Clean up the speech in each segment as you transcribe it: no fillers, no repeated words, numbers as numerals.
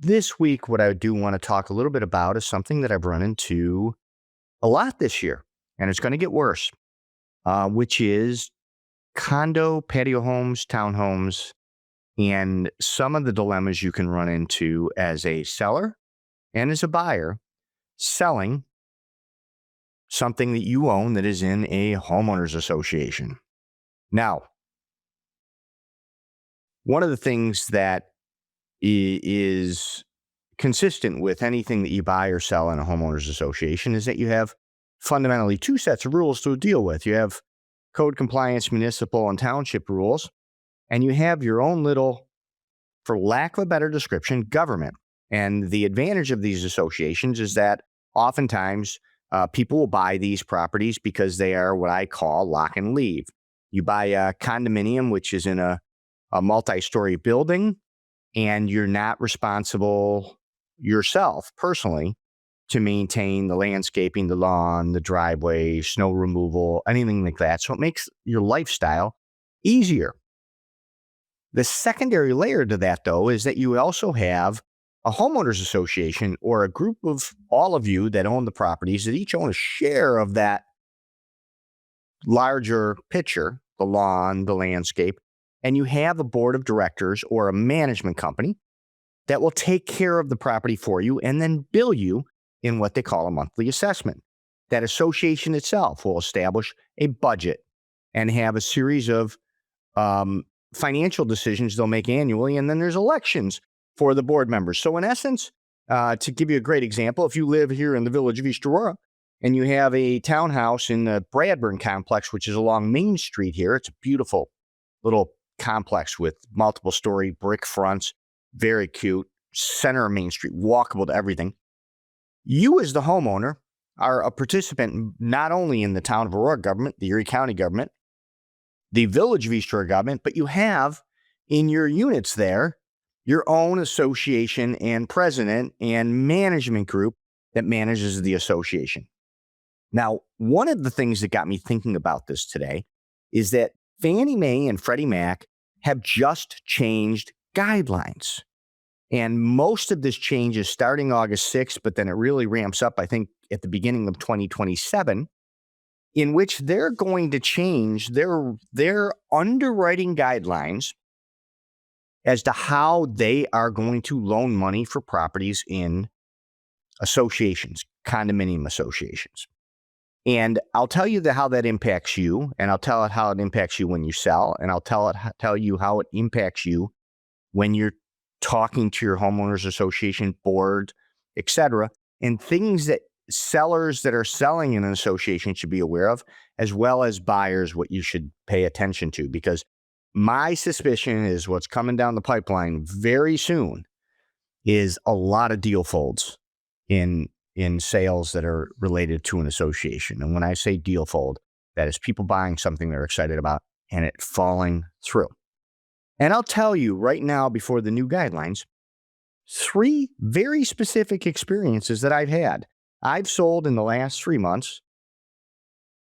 this week, what I do want to talk a little bit about is something that I've run into a lot this year, and it's going to get worse, which is condo, patio homes, townhomes, and some of the dilemmas you can run into as a seller and as a buyer selling something that you own that is in a homeowners association. Now, one of the things that is consistent with anything that you buy or sell in a homeowners association is that you have fundamentally two sets of rules to deal with. You have code compliance, municipal and township rules, and you have your own little, for lack of a better description, government. And the advantage of these associations is that oftentimes people will buy these properties because they are what I call lock and leave. You buy a condominium, which is in a multi-story building, and you're not responsible yourself personally to maintain the landscaping, the lawn, the driveway, snow removal, anything like that. So it makes your lifestyle easier. The secondary layer to that, though, is that you also have a homeowners association or a group of all of you that own the properties that each own a share of that larger picture, the lawn, the landscape, and you have a board of directors or a management company that will take care of the property for you and then bill you in what they call a monthly assessment. That association itself will establish a budget and have a series of financial decisions they'll make annually, and then there's elections for the board members. So in essence, to give you a great example, if you live here in the village of East Aurora and you have a townhouse in the Bradburn complex, which is along Main Street here, it's a beautiful little complex with multiple story brick fronts, very cute, center of Main Street, walkable to everything. You as the homeowner are a participant not only in the town of Aurora government, the Erie County government, the village of East Aurora government, but you have in your units there your own association and president and management group that manages the association. Now, one of the things that got me thinking about this today is that Fannie Mae and Freddie Mac have just changed guidelines. And most of this change is starting August 6th, but then it really ramps up, I think, at the beginning of 2027, in which they're going to change their underwriting guidelines as to how they are going to loan money for properties in associations, condominium associations. And I'll tell you how that impacts you, and I'll tell it how it impacts you when you sell, and I'll tell you how it impacts you when you're talking to your homeowners association board, etc., and things that sellers that are selling in an association should be aware of, as well as buyers, what you should pay attention to. Because my suspicion is what's coming down the pipeline very soon is a lot of deal folds in sales that are related to an association. And when I say deal fold, that is people buying something they're excited about and it falling through. And I'll tell you right now, before the new guidelines, 3 very specific experiences that I've had. I've sold in the last 3 months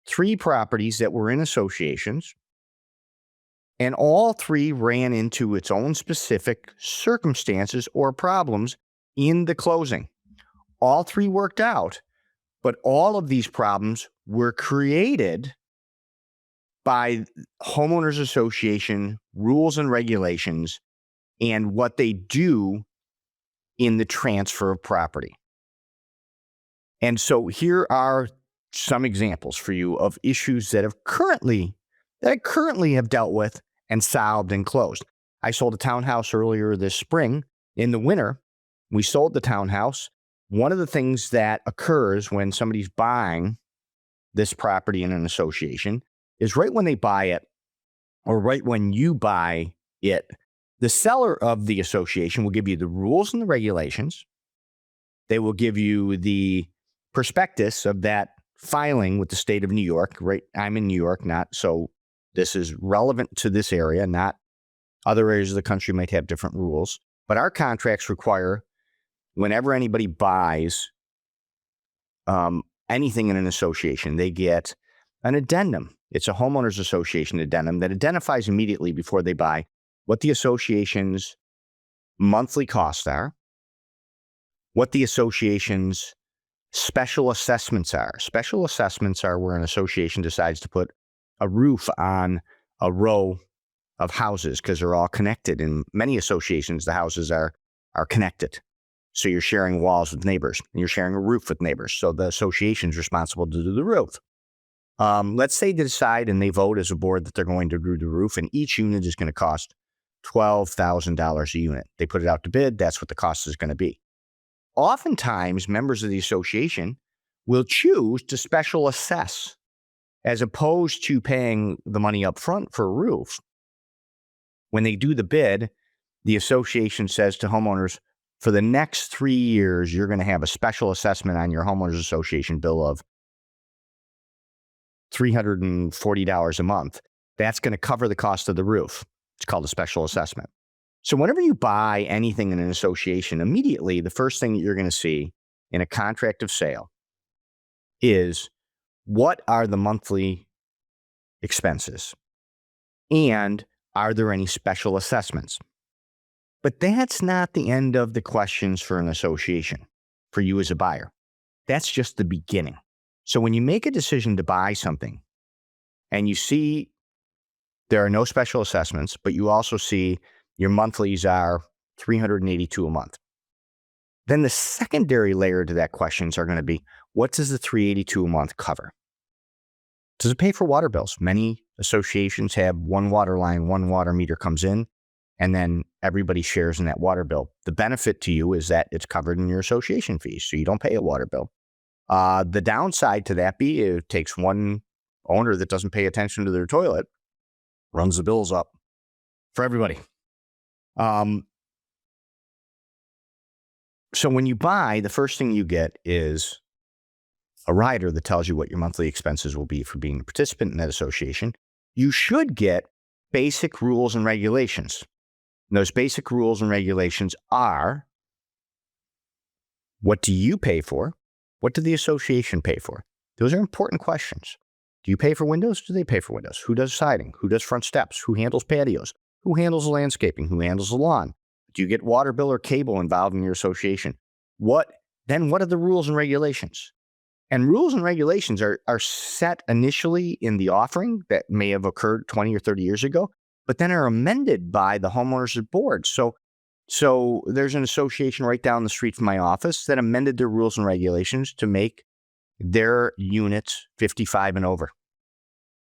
3 properties that were in associations, and all 3 ran into its own specific circumstances or problems in the closing. All 3 worked out, but all of these problems were created by homeowners association rules and regulations and what they do in the transfer of property. And so here are some examples for you of issues that I currently have dealt with and solved and closed. I sold a townhouse earlier this spring. In the winter, we sold the townhouse. One of the things that occurs when somebody's buying this property in an association is right when they buy it, or right when you buy it, the seller of the association will give you the rules and the regulations. They will give you the prospectus of that filing with the state of New York, right? I'm in New York, so this is relevant to this area, not other areas of the country might have different rules. But our contracts require whenever anybody buys anything in an association, they get an addendum. It's a homeowners association addendum that identifies immediately before they buy what the association's monthly costs are, what the association's special assessments are. Special assessments are where an association decides to put a roof on a row of houses because they're all connected. In many associations, the houses are connected. So you're sharing walls with neighbors, and you're sharing a roof with neighbors. So the association is responsible to do the roof. Let's say they decide and they vote as a board that they're going to do the roof, and each unit is going to cost $12,000 a unit. They put it out to bid. That's what the cost is going to be. Oftentimes, members of the association will choose to special assess as opposed to paying the money up front for a roof. When they do the bid, the association says to homeowners, for the next 3 years, you're going to have a special assessment on your homeowners association bill of $340 a month. That's going to cover the cost of the roof. It's called a special assessment. So whenever you buy anything in an association, immediately the first thing that you're going to see in a contract of sale is what are the monthly expenses and are there any special assessments? But that's not the end of the questions for an association, for you as a buyer. That's just the beginning. So when you make a decision to buy something and you see there are no special assessments, but you also see your monthlies are $382 a month, then the secondary layer to that questions are going to be, what does the $382 a month cover? Does it pay for water bills? Many associations have one water line, one water meter comes in, and then everybody shares in that water bill. The benefit to you is that it's covered in your association fees, so you don't pay a water bill. The downside to that be it takes one owner that doesn't pay attention to their toilet, runs the bills up for everybody. So when you buy, the first thing you get is a rider that tells you what your monthly expenses will be for being a participant in that association. You should get basic rules and regulations. And those basic rules and regulations are, what do you pay for? What did the association pay for? Those are important questions. Do you pay for windows? Do they pay for windows? Who does siding? Who does front steps? Who handles patios? Who handles the landscaping? Who handles the lawn? Do you get water bill or cable involved in your association? What are the rules and regulations? And rules and regulations are set initially in the offering that may have occurred 20 or 30 years ago, but then are amended by the homeowners board. So there's an association right down the street from my office that amended their rules and regulations to make their units 55 and over.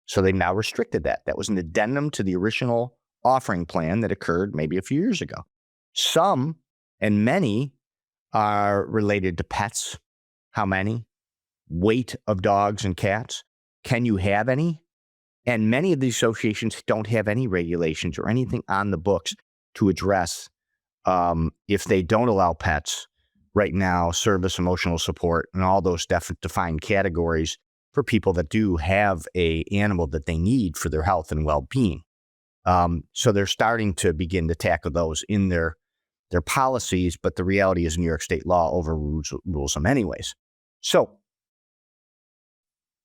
So they now restricted that. That was an addendum to the original offering plan that occurred maybe a few years ago. Some and many are related to pets. How many? Weight of dogs and cats. Can you have any? And many of the associations don't have any regulations or anything on the books to address if they don't allow pets right now, service, emotional support, and all those defined categories for people that do have a animal that they need for their health and well-being. So they're starting to begin to tackle those in their policies, but the reality is New York state law overrules them anyways. So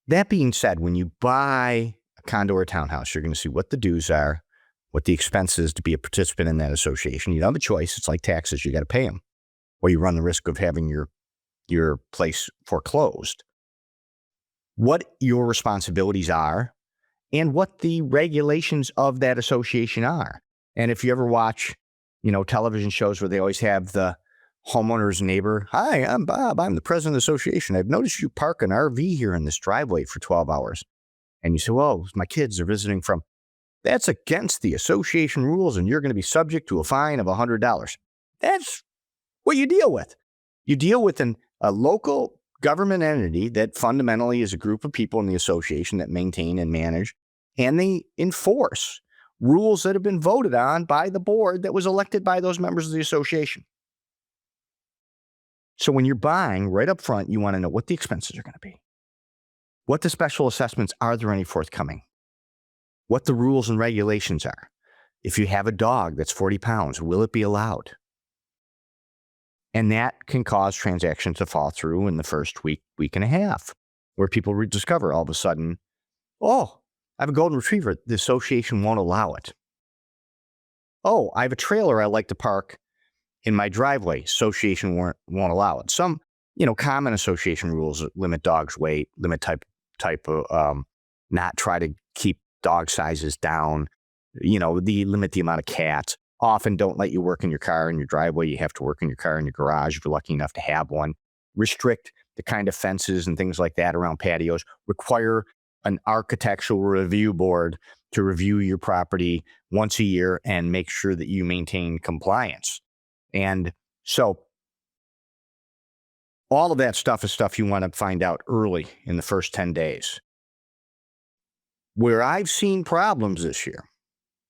that being said, when you buy a condo or a townhouse, you're going to see what the dues are, what the expense is to be a participant in that association. You don't have a choice. It's like taxes. You got to pay them, or you run the risk of having your place foreclosed. What your responsibilities are and what the regulations of that association are. And if you ever watch, television shows where they always have the homeowner's neighbor, hi, I'm Bob. I'm the president of the association. I've noticed you park an RV here in this driveway for 12 hours. And you say, well, my kids are visiting from. That's against the association rules, and you're going to be subject to a fine of $100. That's what you deal with. You deal with a local government entity that fundamentally is a group of people in the association that maintain and manage, and they enforce rules that have been voted on by the board that was elected by those members of the association. So when you're buying right up front, you want to know what the expenses are going to be. What the special assessments, are there any forthcoming? What the rules and regulations are. If you have a dog that's 40 pounds, will it be allowed? And that can cause transactions to fall through in the first week and a half, where people discover all of a sudden, oh, I have a golden retriever. The association won't allow it. Oh, I have a trailer I like to park in my driveway. Association won't allow it. Some, common association rules limit dogs' weight, limit type of, not try to keep dog sizes down, limit the amount of cats. Often don't let you work in your car in your driveway. You have to work in your car in your garage if you're lucky enough to have one. Restrict the kind of fences and things like that around patios. Require an architectural review board to review your property once a year and make sure that you maintain compliance. And so all of that stuff is stuff you want to find out early in the first 10 days. Where I've seen problems this year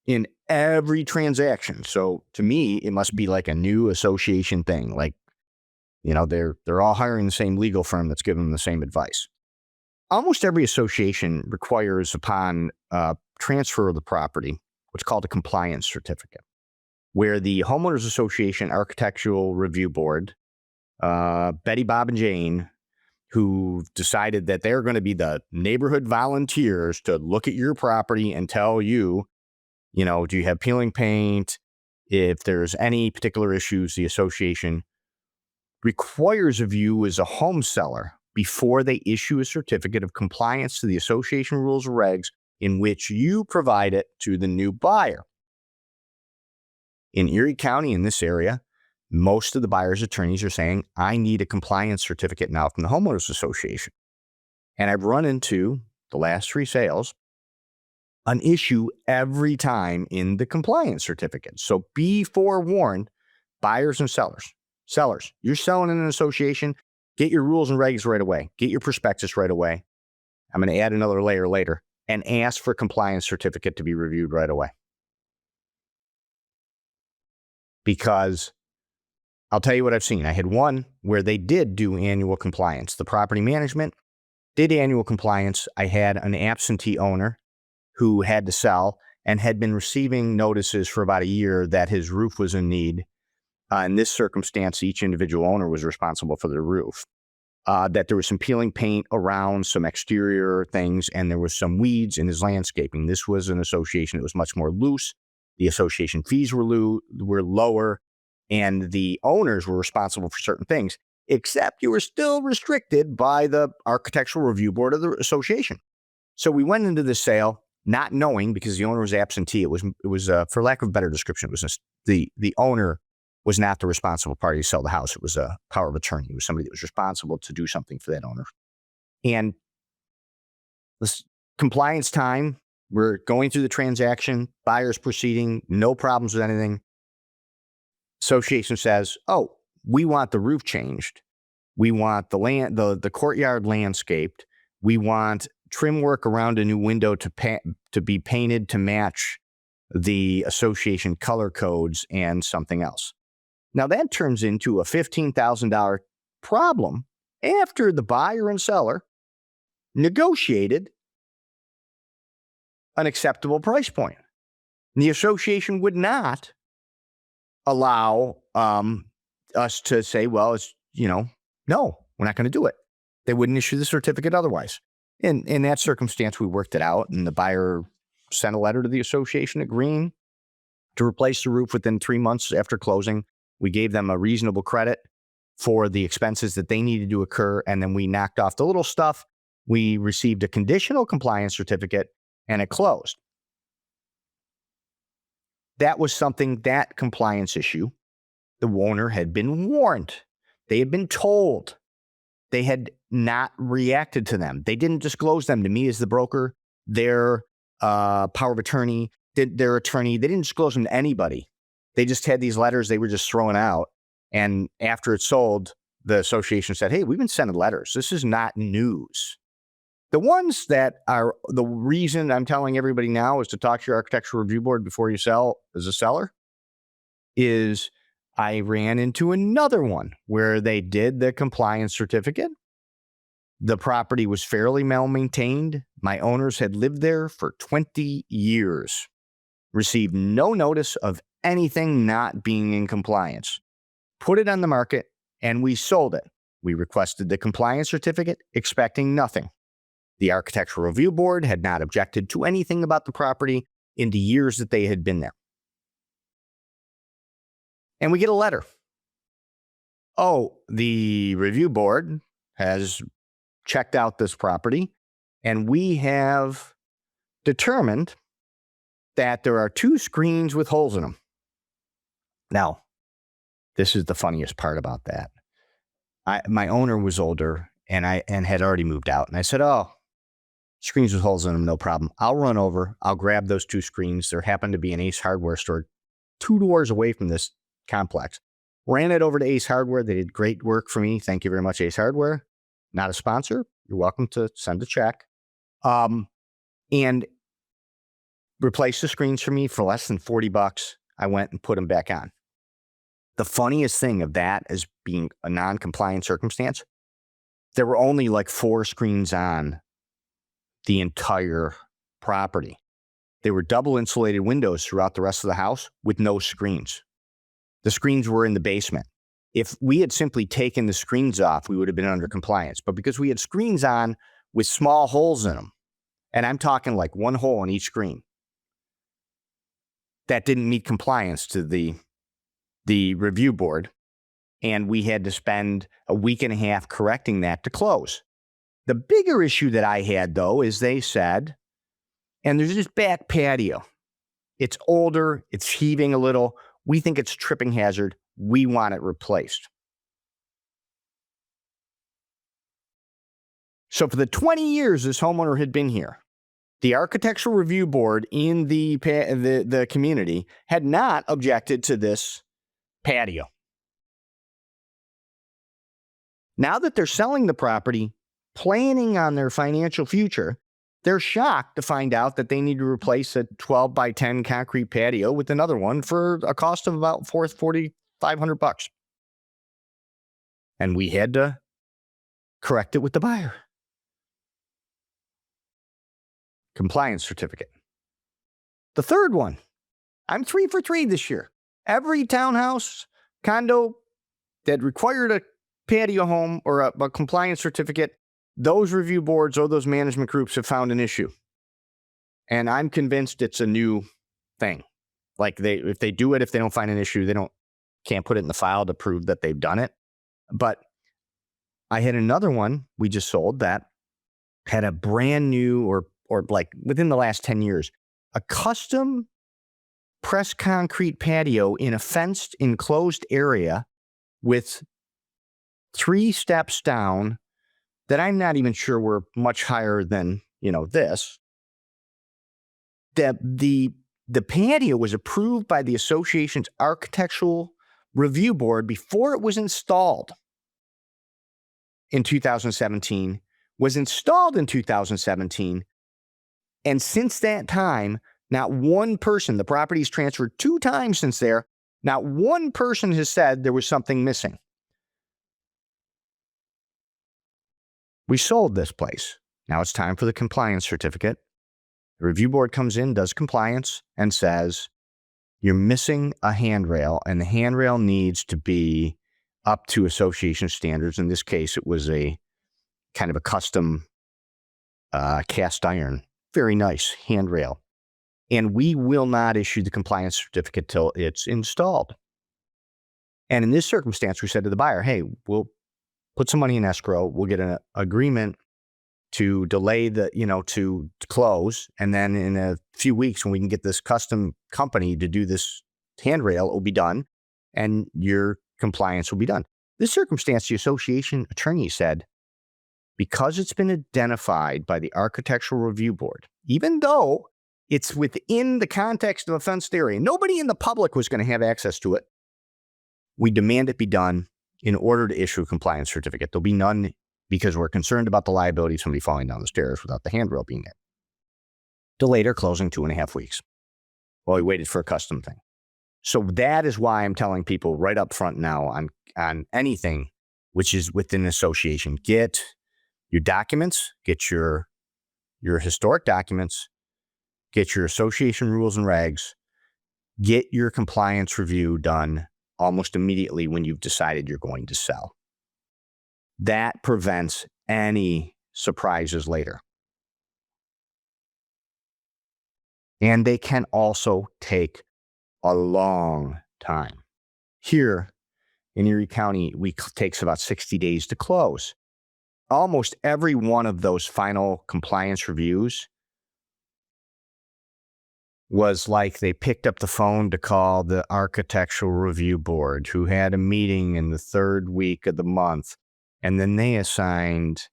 in every transaction. So to me, it must be like a new association thing. Like, they're all hiring the same legal firm that's giving them the same advice. Almost every association requires, upon transfer of the property, what's called a compliance certificate, where the Homeowners Association Architectural Review Board, Betty, Bob, and Jane, who decided that they're going to be the neighborhood volunteers to look at your property and tell you, do you have peeling paint? If there's any particular issues, the association requires of you as a home seller before they issue a certificate of compliance to the association rules and regs in which you provide it to the new buyer. In Erie County, in this area, most of the buyer's attorneys are saying, I need a compliance certificate now from the Homeowners Association. And I've run into, the last 3 sales, an issue every time in the compliance certificate. So be forewarned, buyers and sellers. Sellers, you're selling in an association, get your rules and regs right away. Get your prospectus right away. I'm going to add another layer later and ask for compliance certificate to be reviewed right away. Because I'll tell you what I've seen. I had one where they did do annual compliance. The property management did annual compliance. I had an absentee owner who had to sell and had been receiving notices for about a year that his roof was in need. In this circumstance, each individual owner was responsible for their roof. That there was some peeling paint around, some exterior things, and there was some weeds in his landscaping. This was an association that was much more loose. The association fees were lower, and the owners were responsible for certain things, except you were still restricted by the architectural review board of the association. So we went into this sale not knowing, because the owner was absentee. It was for lack of a better description, it was the owner was not the responsible party to sell the house. It was a power of attorney. It was somebody that was responsible to do something for that owner. And this compliance time, we're going through the transaction, buyer's proceeding, no problems with anything. Association says, oh, we want the roof changed. We want the courtyard landscaped. We want trim work around a new window to be painted to match the association color codes and something else. Now that turns into a $15,000 problem after the buyer and seller negotiated an acceptable price point. And the association would not allow us to say, well, it's, no, we're not going to do it. They wouldn't issue the certificate otherwise. In that circumstance, we worked it out, and the buyer sent a letter to the association agreeing to replace the roof within 3 months after closing. We gave them a reasonable credit for the expenses that they needed to occur, and then we knocked off the little stuff. We received a conditional compliance certificate, and it closed. That was that compliance issue, the owner had been warned. They had been told. They had not reacted to them. They didn't disclose them to me as the broker, their power of attorney, their attorney. They didn't disclose them to anybody. They just had these letters they were just throwing out. And after it sold, the association said, hey, we've been sending letters. This is not news. The ones that are the reason I'm telling everybody now is to talk to your architectural review board before you sell as a seller is I ran into another one where they did the compliance certificate. The property was fairly well maintained. My owners had lived there for 20 years, received no notice of anything not being in compliance, put it on the market, and we sold it. We requested the compliance certificate, expecting nothing. The architectural review board had not objected to anything about the property in the years that they had been there. And we get a letter oh, the review board has checked out this property, and we have determined that there are 2 screens with holes in them. Now, this is the funniest part about that. My owner was older and had already moved out. And I said, oh, screens with holes in them, no problem. I'll run over. I'll grab those 2 screens. There happened to be an Ace Hardware store 2 doors away from this complex. Ran it over to Ace Hardware. They did great work for me. Thank you very much, Ace Hardware. Not a sponsor. You're welcome to send a check. And replaced the screens for me for less than $40. I went and put them back on. The funniest thing of that as being a non-compliant circumstance, there were only like 4 screens on the entire property. They were double insulated windows throughout the rest of the house with no screens. The screens were in the basement. If we had simply taken the screens off, we would have been under compliance. But because we had screens on with small holes in them, and I'm talking like 1 hole in each screen, that didn't meet compliance to the review board, and we had to spend a week and a half correcting that to close. The bigger issue that I had, though, is they said, and there's this back patio. It's older. It's heaving a little. We think it's a tripping hazard. We want it replaced. So for the 20 years this homeowner had been here, the architectural review board in the community had not objected to this patio. Now that they're selling the property, planning on their financial future, they're shocked to find out that they need to replace a 12 by 10 concrete patio with another one for a cost of about $4,500. And we had to correct it with the buyer. Compliance certificate. The third one, I'm 3 for 3 this year. Every townhouse, condo that required a patio home or a compliance certificate, those review boards or those management groups have found an issue. And I'm convinced it's a new thing. Like if they do it, if they don't find an issue, can't put it in the file to prove that they've done it. But I had another one we just sold that had a brand new or like within the last 10 years, a custom pressed concrete patio in a fenced enclosed area with 3 steps down that I'm not even sure were much higher than, this. The patio was approved by the association's architectural review board before it was installed in 2017, was installed in 2017. And since that time, not one person, the property's transferred 2 times since there, not one person has said there was something missing. We sold this place. Now it's time for the compliance certificate. The review board comes in, does compliance, and says, you're missing a handrail, and the handrail needs to be up to association standards. In this case, it was a kind of a custom cast iron, very nice handrail. And we will not issue the compliance certificate till it's installed. And in this circumstance, we said to the buyer, hey, we'll put some money in escrow. We'll get an agreement to delay to close. And then in a few weeks, when we can get this custom company to do this handrail, it will be done and your compliance will be done. This circumstance, the association attorney said, because it's been identified by the architectural review board, even though it's within the context of a fenced area, nobody in the public was going to have access to it. We demand it be done in order to issue a compliance certificate. There'll be none because we're concerned about the liability of somebody falling down the stairs without the handrail being there. Delayed our closing 2.5 weeks while we waited for a custom thing. So that is why I'm telling people right up front now on anything which is within an association, get your documents, get your historic documents, get your association rules and regs, get your compliance review done almost immediately when you've decided you're going to sell. That prevents any surprises later. And they can also take a long time. Here, in Erie County, takes about 60 days to close. Almost every one of those final compliance reviews was like they picked up the phone to call the architectural review board, who had a meeting in the third week of the month, and then they assigned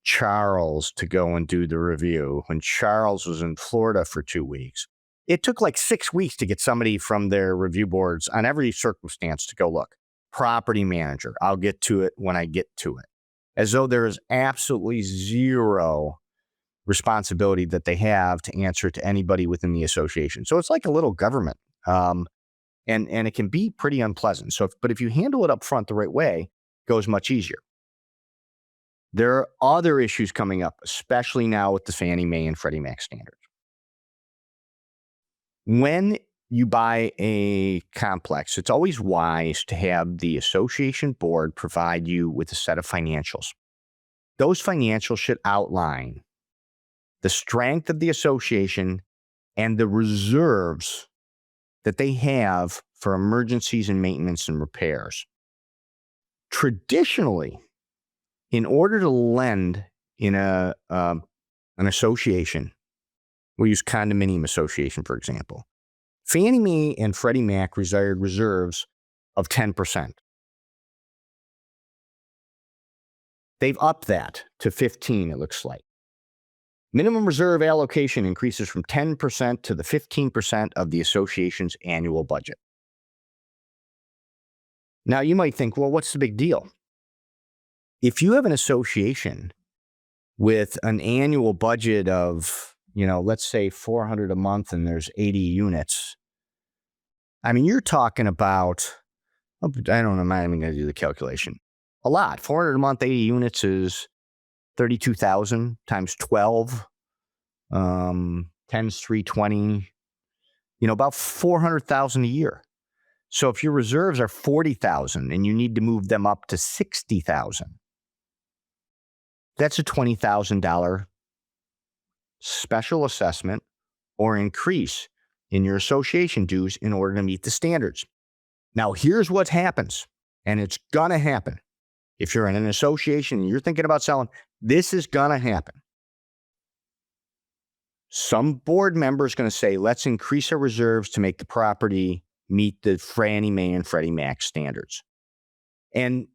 Charles to go and do the review when Charles was in Florida for 2 weeks. It took like 6 weeks to get somebody from their review boards on every circumstance to go look. Property manager, I'll get to it when I get to it. As though there is absolutely zero responsibility that they have to answer to anybody within the association. So it's like a little government, and it can be pretty unpleasant. But if you handle it up front the right way, it goes much easier. There are other issues coming up, especially now with the Fannie Mae and Freddie Mac standards. When you buy a complex, it's always wise to have the association board provide you with a set of financials. Those financials should outline the strength of the association and the reserves that they have for emergencies and maintenance and repairs. Traditionally, in order to lend in an association, we'll use condominium association, for example, Fannie Mae and Freddie Mac required reserves of 10%. They've upped that to 15%, it looks like. Minimum reserve allocation increases from 10% to the 15% of the association's annual budget. Now, you might think, well, what's the big deal? If you have an association with an annual budget of, let's say $400 a month and there's 80 units, I mean, you're talking about, I don't know, I'm not even going to do the calculation. A lot. 400 a month, 80 units is 32,000 times 12, 10's 320, about 400,000 a year. So if your reserves are 40,000 and you need to move them up to 60,000, that's a $20,000 special assessment or increase in your association dues in order to meet the standards. Now, here's what happens, and it's going to happen. If you're in an association and you're thinking about selling, this is going to happen. Some board member is going to say, let's increase our reserves to make the property meet the Fannie Mae and Freddie Mac standards. And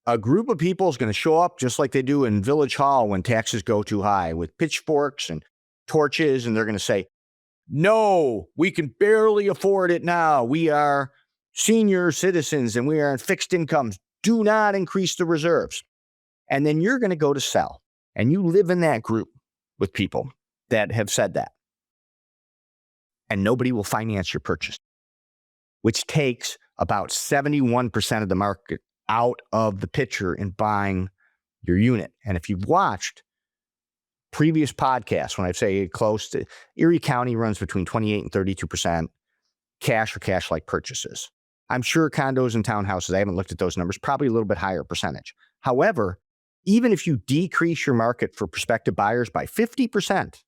a group of people is going to show up just like they do in Village Hall when taxes go too high with pitchforks and torches, and they're going to say, no, we can barely afford it now. We are senior citizens and we are on fixed incomes. Do not increase the reserves. And then you're going to go to sell, and you live in that group with people that have said that. And nobody will finance your purchase, which takes about 71% of the market out of the picture in buying your unit. And if you've watched previous podcasts, when I say close to, Erie County runs between 28 and 32% cash or cash-like purchases. I'm sure condos and townhouses, I haven't looked at those numbers, probably a little bit higher percentage. However, even if you decrease your market for prospective buyers by 50%,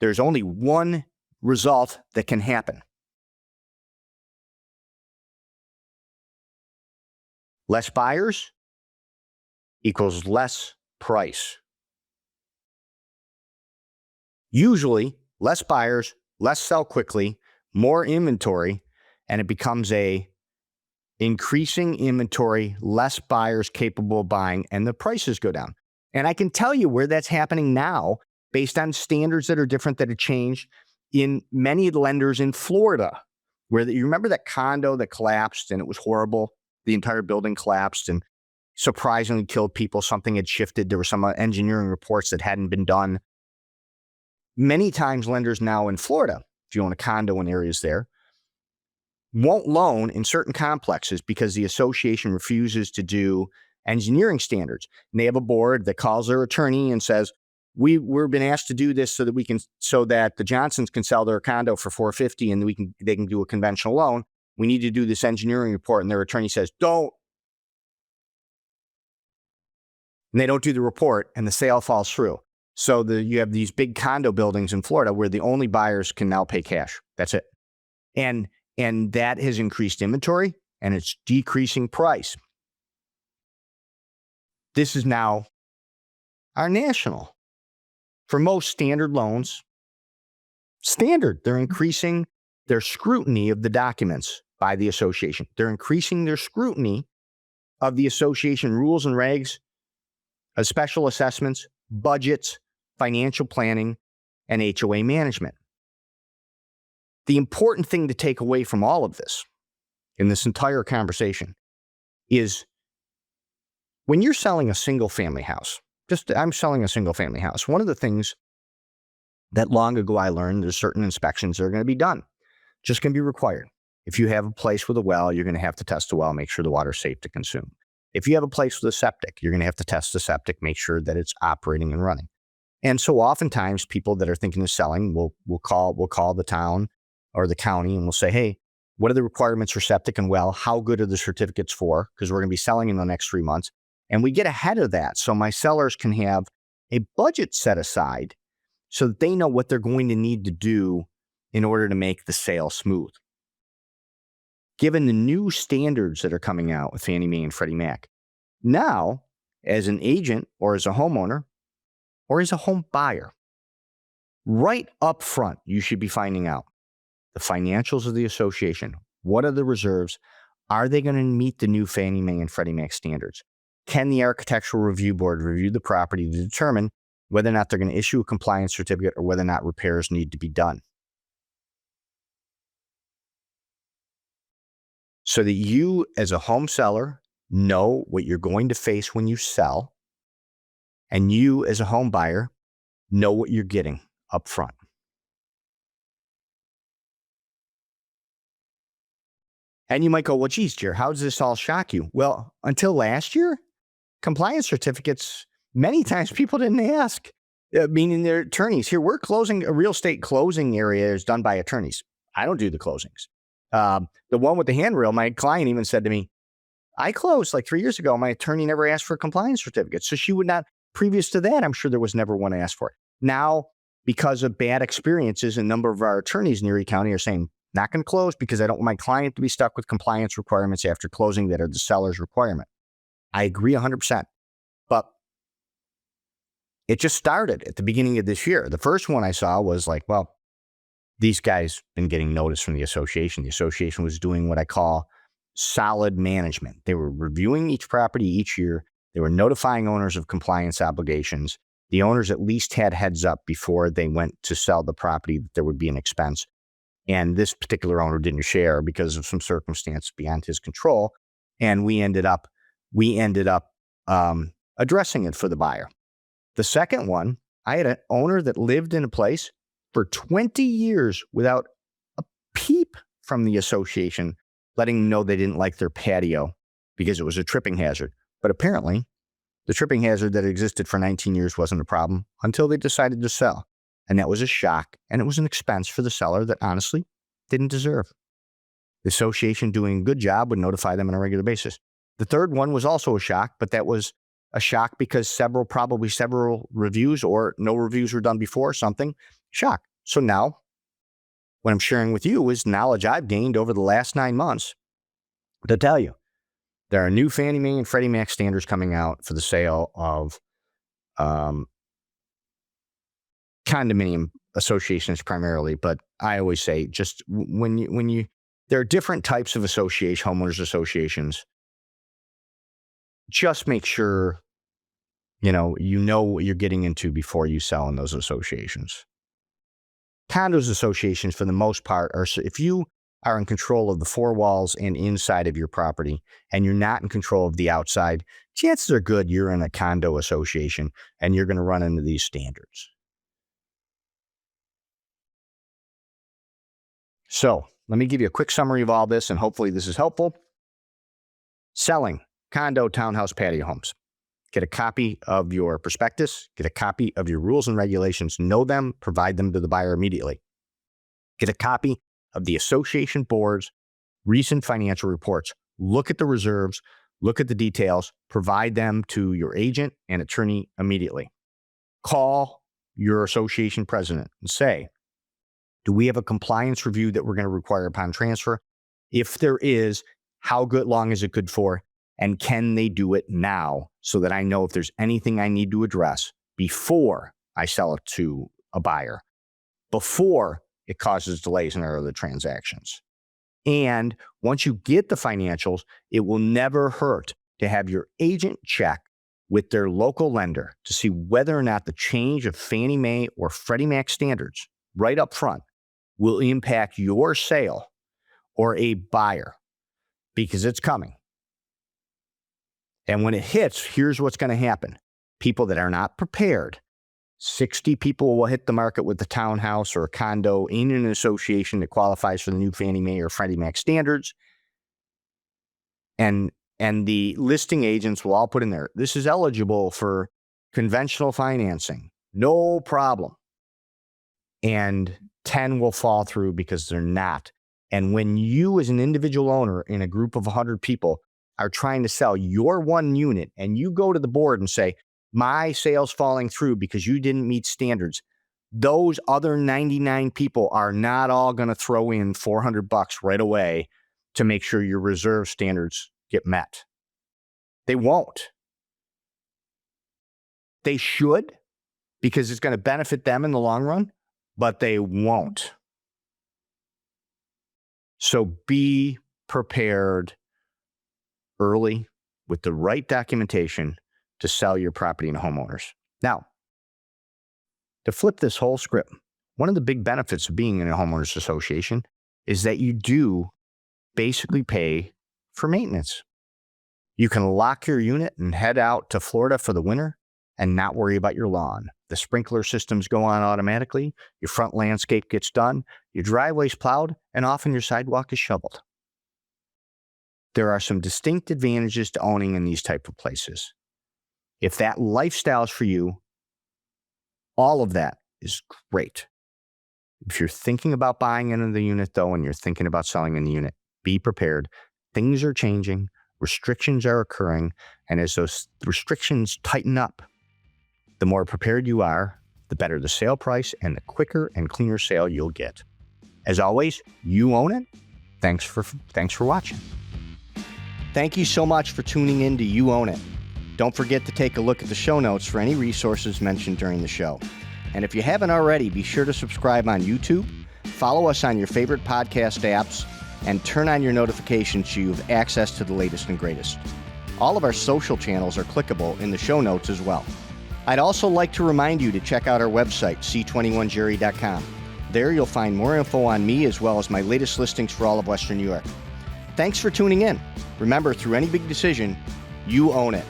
there's only one result that can happen. Less buyers equals less price. Usually, less buyers, less sell quickly, more inventory, and it becomes a increasing inventory, less buyers capable of buying, and the prices go down. And I can tell you where that's happening now based on standards that are different that have changed in many lenders in Florida, where you remember that condo that collapsed and it was horrible. The entire building collapsed and surprisingly killed people. Something had shifted. There were some engineering reports that hadn't been done. Many times lenders now in Florida, if you own a condo in areas there, won't loan in certain complexes because the association refuses to do engineering standards. And they have a board that calls their attorney and says, we've been asked to do this so that the Johnsons can sell their condo for $450 and they can do a conventional loan. We need to do this engineering report. And their attorney says, don't. And they don't do the report and the sale falls through. So you have these big condo buildings in Florida where the only buyers can now pay cash. That's it. And that has increased inventory and it's decreasing price. This is now our national. For most standard loans, they're increasing their scrutiny of the documents by the association. They're increasing their scrutiny of the association rules and regs, special assessments, budgets, financial planning, and HOA management. The important thing to take away from all of this, in this entire conversation, is when you're selling a single-family house, I'm selling a single-family house, one of the things that long ago I learned, there's certain inspections that are going to be done, just going to be required. If you have a place with a well, you're going to have to test the well, make sure the water's safe to consume. If you have a place with a septic, you're going to have to test the septic, make sure that it's operating and running. And so oftentimes people that are thinking of selling will call the town or the county and we'll say, hey, what are the requirements for septic and well? How good are the certificates for? Because we're going to be selling in the next 3 months. And we get ahead of that so my sellers can have a budget set aside so that they know what they're going to need to do in order to make the sale smooth. Given the new standards that are coming out with Fannie Mae and Freddie Mac, now, as an agent or as a homeowner or as a home buyer, right up front, you should be finding out the financials of the association. What are the reserves? Are they going to meet the new Fannie Mae and Freddie Mac standards? Can the Architectural Review Board review the property to determine whether or not they're going to issue a compliance certificate or whether or not repairs need to be done? So that you, as a home seller, know what you're going to face when you sell, and you, as a home buyer, know what you're getting up front. And you might go, well, geez, Jer, how does this all shock you? Well, until last year, compliance certificates, many times people didn't ask, meaning their attorneys. Here, we're closing, a real estate closing area is done by attorneys. I don't do the closings. The one with the handrail, my client even said to me, I closed like 3 years ago. My attorney never asked for a compliance certificate. So she would not, previous to that, I'm sure there was never one asked for it. Now, because of bad experiences, a number of our attorneys in Erie County are saying, not going to close because I don't want my client to be stuck with compliance requirements after closing that are the seller's requirement. I agree 100%. But it just started at the beginning of this year. The first one I saw was like, well, these guys been getting notice from the association. The association was doing what I call solid management. They were reviewing each property each year. They were notifying owners of compliance obligations. The owners at least had heads up before they went to sell the property that there would be an expense. And this particular owner didn't share because of some circumstance beyond his control. And we ended up addressing it for the buyer. The second one, I had an owner that lived in a place for 20 years without a peep from the association, letting them know they didn't like their patio because it was a tripping hazard. But apparently, the tripping hazard that existed for 19 years wasn't a problem until they decided to sell. And that was a shock, and it was an expense for the seller that honestly didn't deserve. The association doing a good job would notify them on a regular basis. The third one was also a shock, but that was a shock because several reviews or no reviews were done before something. Shock. So now, what I'm sharing with you is knowledge I've gained over the last 9 months to tell you there are new Fannie Mae and Freddie Mac standards coming out for the sale of condominium associations primarily, but I always say just when you there are different types of homeowners associations. Just make sure you know what you're getting into before you sell in those associations. Condos associations, for the most part, are if you are in control of the four walls and inside of your property, and you're not in control of the outside, chances are good you're in a condo association and you're going to run into these standards. So let me give you a quick summary of all this, and hopefully this is helpful. Selling condo, townhouse, patio homes. Get a copy of your prospectus. Get a copy of your rules and regulations. Know them. Provide them to the buyer immediately. Get a copy of the association board's recent financial reports. Look at the reserves. Look at the details. Provide them to your agent and attorney immediately. Call your association president and say, do we have a compliance review that we're going to require upon transfer? If there is, How long is it good for? And can they do it now so that I know if there's anything I need to address before I sell it to a buyer, before it causes delays in our other transactions. And once you get the financials, it will never hurt to have your agent check with their local lender to see whether or not the change of Fannie Mae or Freddie Mac standards right up front will impact your sale or a buyer, because it's coming. And when it hits, here's what's going to happen. People that are not prepared, 60 people will hit the market with the townhouse or a condo in an association that qualifies for the new Fannie Mae or Freddie Mac standards. And the listing agents will all put in there, this is eligible for conventional financing. No problem. And 10 will fall through because they're not. And when you as an individual owner in a group of 100 people are trying to sell your one unit and you go to the board and say, my sale's falling through because you didn't meet standards, those other 99 people are not all going to throw in $400 right away to make sure your reserve standards get met. They won't. They should, because it's going to benefit them in the long run, but they won't. So be prepared early with the right documentation to sell your property to homeowners. Now, to flip this whole script, one of the big benefits of being in a homeowners association is that you do basically pay for maintenance. You can lock your unit and head out to Florida for the winter and not worry about your lawn. The sprinkler systems go on automatically, your front landscape gets done, your driveway's plowed, and often your sidewalk is shoveled. There are some distinct advantages to owning in these type of places. If that lifestyle is for you, all of that is great. If you're thinking about buying into the unit, though, and you're thinking about selling in the unit, be prepared. Things are changing, restrictions are occurring, and as those restrictions tighten up, the more prepared you are, the better the sale price and the quicker and cleaner sale you'll get. As always, you own it. Thanks for watching. Thank you so much for tuning in to You Own It. Don't forget to take a look at the show notes for any resources mentioned during the show. And if you haven't already, be sure to subscribe on YouTube, follow us on your favorite podcast apps, and turn on your notifications so you have access to the latest and greatest. All of our social channels are clickable in the show notes as well. I'd also like to remind you to check out our website, c21jerry.com. There you'll find more info on me as well as my latest listings for all of Western New York. Thanks for tuning in. Remember, through any big decision, you own it.